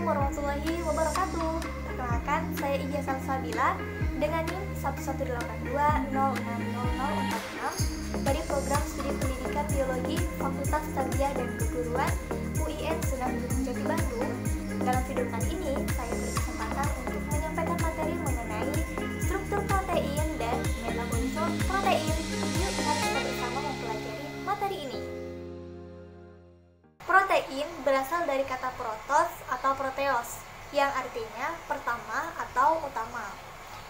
warahmatullahi wabarakatuh. Perkenalkan, saya Ija Salsabila dengan NIM 118206046 dari program studi pendidikan biologi Fakultas Tarbiyah dan Keguruan UIN Sunan Gunung Jati Bandung. Dalam video kali ini, saya berkesempatan untuk menyampaikan materi mengenai struktur protein dan metabolisme protein. Yuk, mari kita bersama mempelajari materi ini. Protein berasal dari kata protos atau proteos, yang artinya pertama atau utama.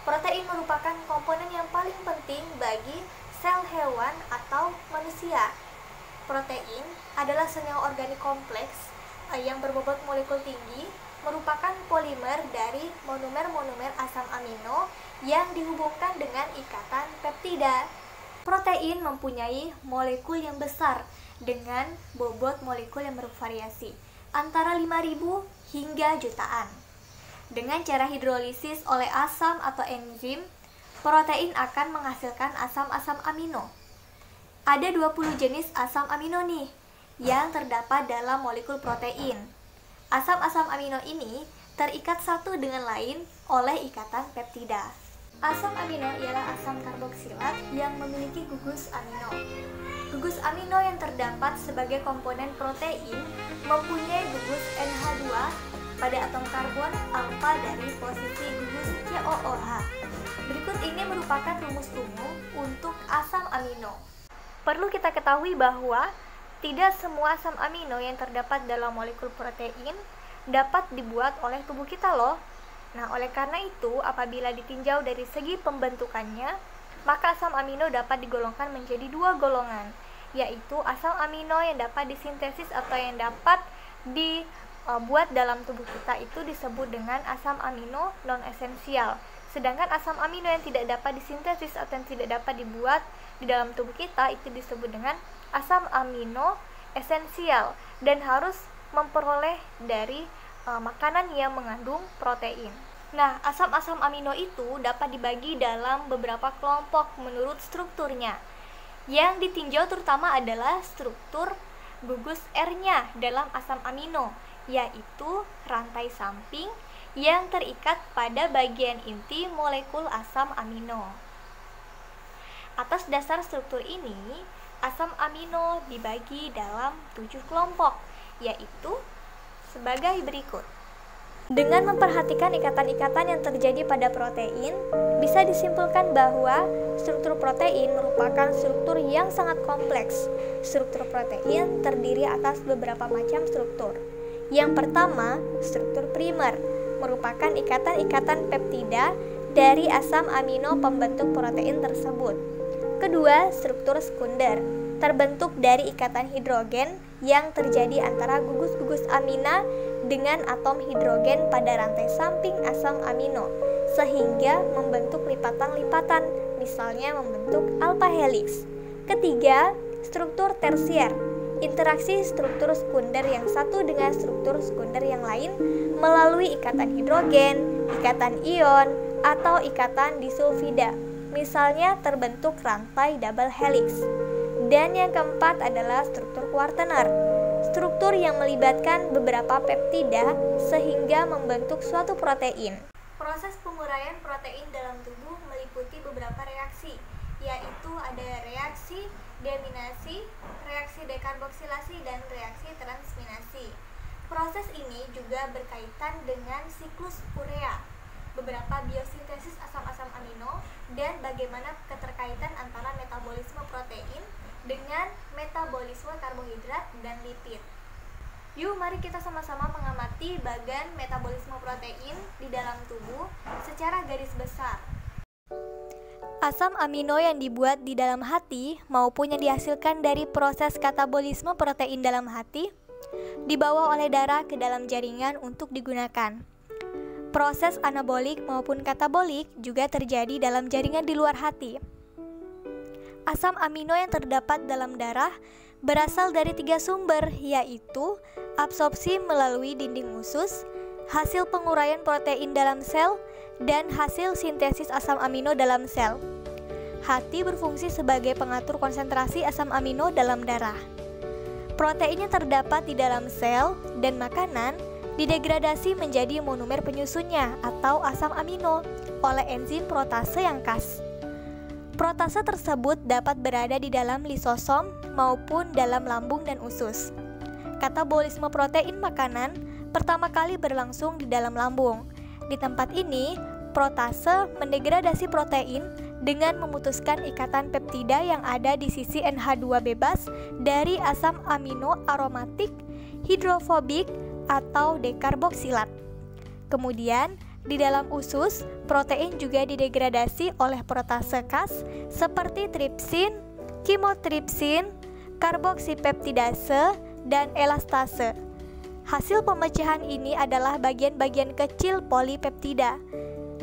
Protein merupakan komponen yang paling penting bagi sel hewan atau manusia. Protein adalah senyawa organik kompleks yang berbobot molekul tinggi, merupakan polimer dari monomer-monomer asam amino yang dihubungkan dengan ikatan peptida. Protein mempunyai molekul yang besar dengan bobot molekul yang bervariasi antara 5.000 hingga jutaan. Dengan cara hidrolisis oleh asam atau enzim, protein akan menghasilkan asam-asam amino. Ada 20 jenis asam amino nih yang terdapat dalam molekul protein. Asam-asam amino ini terikat satu dengan lain oleh ikatan peptida. Asam amino ialah asam karboksilat yang memiliki gugus amino. Gugus amino yang terdapat sebagai komponen protein mempunyai gugus NH2 pada atom karbon alfa dari posisi gugus COOH. Berikut ini merupakan rumus umum untuk asam amino. Perlu kita ketahui bahwa tidak semua asam amino yang terdapat dalam molekul protein dapat dibuat oleh tubuh kita loh. Nah, oleh karena itu, apabila ditinjau dari segi pembentukannya, maka asam amino dapat digolongkan menjadi dua golongan, yaitu asam amino yang dapat disintesis atau yang dapat dibuat dalam tubuh kita itu disebut dengan asam amino non-esensial. Sedangkan asam amino yang tidak dapat disintesis atau yang tidak dapat dibuat di dalam tubuh kita itu disebut dengan asam amino esensial dan harus memperoleh dari makanan yang mengandung protein. Nah, asam-asam amino itu dapat dibagi dalam beberapa kelompok menurut strukturnya. Yang ditinjau terutama adalah struktur gugus R-nya dalam asam amino, yaitu rantai samping yang terikat pada bagian inti molekul asam amino. Atas dasar struktur ini, asam amino dibagi dalam 7 kelompok, yaitu sebagai berikut. Dengan memperhatikan ikatan-ikatan yang terjadi pada protein, bisa disimpulkan bahwa struktur protein merupakan struktur yang sangat kompleks. Struktur protein terdiri atas beberapa macam struktur. Yang pertama, struktur primer, merupakan ikatan-ikatan peptida dari asam amino pembentuk protein tersebut. Kedua, struktur sekunder, terbentuk dari ikatan hidrogen yang terjadi antara gugus-gugus amina dengan atom hidrogen pada rantai samping asam amino, sehingga membentuk lipatan-lipatan, misalnya membentuk alpha helix. Ketiga, struktur tersier, interaksi struktur sekunder yang satu dengan struktur sekunder yang lain melalui ikatan hidrogen, ikatan ion, atau ikatan disulfida, misalnya terbentuk rantai double helix. Dan yang keempat adalah struktur kuartener, struktur yang melibatkan beberapa peptida sehingga membentuk suatu protein. Proses penguraian protein dalam tubuh meliputi beberapa reaksi, yaitu ada reaksi deaminasi, reaksi dekarboksilasi, dan reaksi transminasi. Proses ini juga berkaitan dengan siklus urea, beberapa biosintesis asam-asam amino, dan bagaimana keterkaitan antara metabolisme protein dengan metabolisme karbohidrat dan lipid. Yuk, mari kita sama-sama mengamati bagian metabolisme protein di dalam tubuh secara garis besar. Asam amino yang dibuat di dalam hati maupun yang dihasilkan dari proses katabolisme protein dalam hati dibawa oleh darah ke dalam jaringan untuk digunakan. Proses anabolik maupun katabolik juga terjadi dalam jaringan di luar hati. Asam amino yang terdapat dalam darah berasal dari 3 sumber, yaitu absorpsi melalui dinding usus, hasil penguraian protein dalam sel, dan hasil sintesis asam amino dalam sel. Hati berfungsi sebagai pengatur konsentrasi asam amino dalam darah. Protein yang terdapat di dalam sel dan makanan didegradasi menjadi monomer penyusunnya atau asam amino oleh enzim protase yang khas. Protase tersebut dapat berada di dalam lisosom maupun dalam lambung dan usus. Katabolisme protein makanan pertama kali berlangsung di dalam lambung. Di tempat ini, protase mendegradasi protein dengan memutuskan ikatan peptida yang ada di sisi NH2 bebas dari asam amino aromatik, hidrofobik, atau dekarboksilat. Kemudian, di dalam usus, protein juga didegradasi oleh protase khas seperti tripsin, kimotripsin, karboksipeptidase, dan elastase. Hasil pemecahan ini adalah bagian-bagian kecil polipeptida.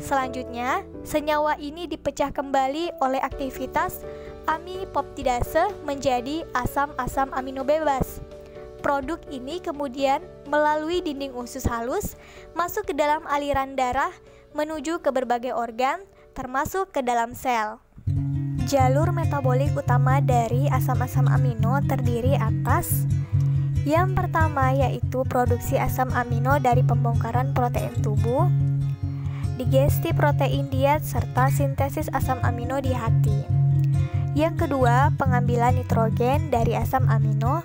Selanjutnya, senyawa ini dipecah kembali oleh aktivitas amipeptidase menjadi asam-asam amino bebas. Produk ini kemudian melalui dinding usus halus masuk ke dalam aliran darah menuju ke berbagai organ termasuk ke dalam sel. Jalur metabolik utama dari asam-asam amino terdiri atas yang pertama yaitu produksi asam amino dari pembongkaran protein tubuh, digesti protein diet serta sintesis asam amino di hati. Yang kedua, pengambilan nitrogen dari asam amino.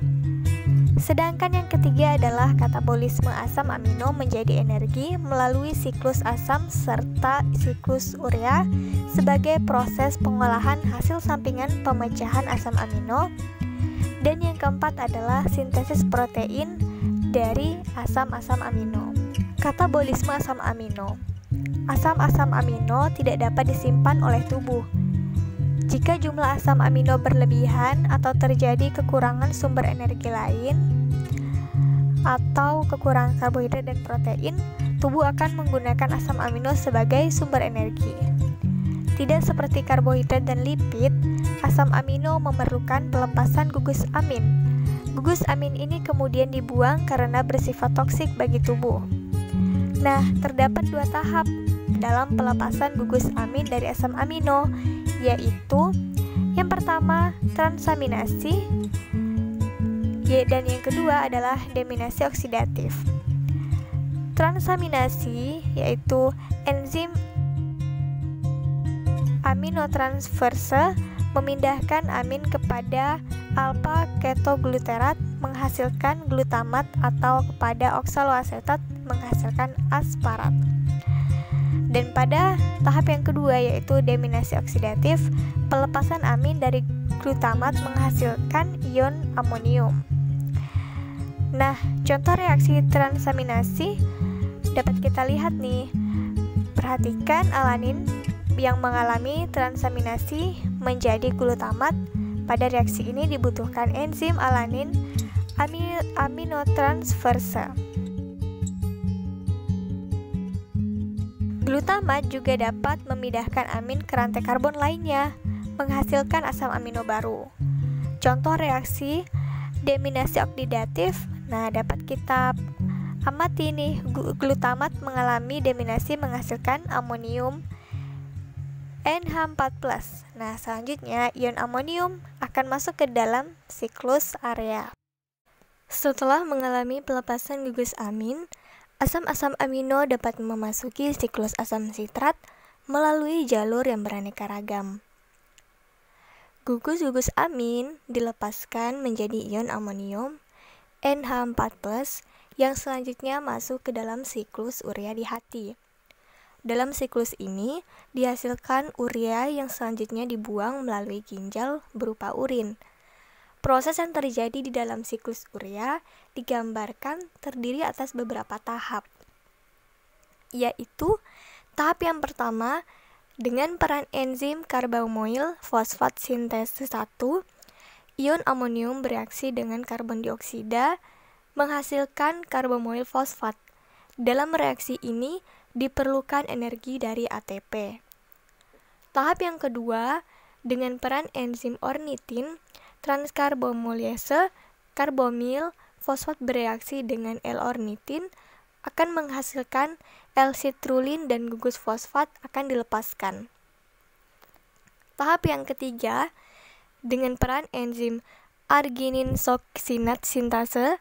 Sedangkan yang ketiga adalah katabolisme asam amino menjadi energi melalui siklus asam serta siklus urea sebagai proses pengolahan hasil sampingan pemecahan asam amino. Dan yang keempat adalah sintesis protein dari asam-asam amino. Katabolisme asam amino. Asam-asam amino tidak dapat disimpan oleh tubuh. Jika jumlah asam amino berlebihan atau terjadi kekurangan sumber energi lain atau kekurangan karbohidrat dan protein, tubuh akan menggunakan asam amino sebagai sumber energi. Tidak seperti karbohidrat dan lipid, asam amino memerlukan pelepasan gugus amin. Gugus amin ini kemudian dibuang karena bersifat toksik bagi tubuh. Nah, terdapat dua tahap dalam pelepasan gugus amin dari asam amino, yaitu yang pertama transaminasi dan yang kedua adalah deaminasi oksidatif. Transaminasi yaitu enzim aminotransferase memindahkan amin kepada alpha ketogluterat menghasilkan glutamat atau kepada oksaloasetat menghasilkan asparat. Dan pada tahap yang kedua yaitu deaminasi oksidatif, pelepasan amin dari glutamat menghasilkan ion amonium. Nah, contoh reaksi transaminasi dapat kita lihat nih. Perhatikan alanin yang mengalami transaminasi menjadi glutamat. Pada reaksi ini dibutuhkan enzim alanin aminotransferase. Glutamat juga dapat memindahkan amin ke rantai karbon lainnya, menghasilkan asam amino baru. Contoh reaksi deaminasi oksidatif, nah dapat kita amati nih, glutamat mengalami deaminasi menghasilkan amonium NH4+. Nah, selanjutnya ion amonium akan masuk ke dalam siklus area. Setelah mengalami pelepasan gugus amin, asam-asam amino dapat memasuki siklus asam sitrat melalui jalur yang beraneka ragam. Gugus-gugus amin dilepaskan menjadi ion amonium NH4+ yang selanjutnya masuk ke dalam siklus urea di hati. Dalam siklus ini dihasilkan urea yang selanjutnya dibuang melalui ginjal berupa urin. Proses yang terjadi di dalam siklus urea digambarkan terdiri atas beberapa tahap, yaitu tahap yang pertama dengan peran enzim karbomoil fosfat sintesis 1, ion amonium bereaksi dengan karbon dioksida menghasilkan karbomoil fosfat. Dalam reaksi ini diperlukan energi dari ATP. Tahap yang kedua dengan peran enzim ornitin transkarbamylase karbomil fosfat bereaksi dengan L-ornitin akan menghasilkan L-citrulline dan gugus fosfat akan dilepaskan. Tahap yang ketiga dengan peran enzim arginin suksinat sintase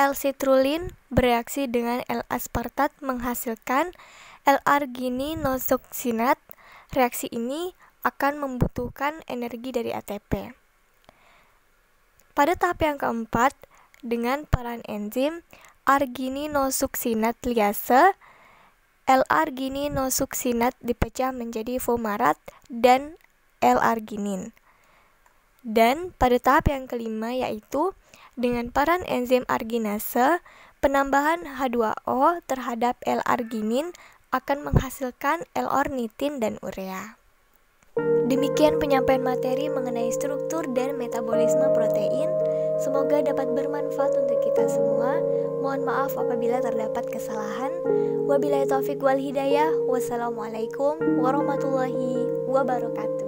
L-citrulline bereaksi dengan L-aspartat menghasilkan L-argininosuksinat. Reaksi ini akan membutuhkan energi dari ATP. Pada tahap yang keempat, dengan peran enzim argininosuksinat liase, L-argininosuksinat dipecah menjadi fumarat dan L-arginin. Dan pada tahap yang kelima, yaitu dengan peran enzim arginase, penambahan H2O terhadap L-arginin akan menghasilkan L-ornitin dan urea. Demikian penyampaian materi mengenai struktur dan metabolisme protein. Semoga dapat bermanfaat untuk kita semua. Mohon maaf apabila terdapat kesalahan. Wabillahi taufik wal hidayah. Wassalamualaikum warahmatullahi wabarakatuh.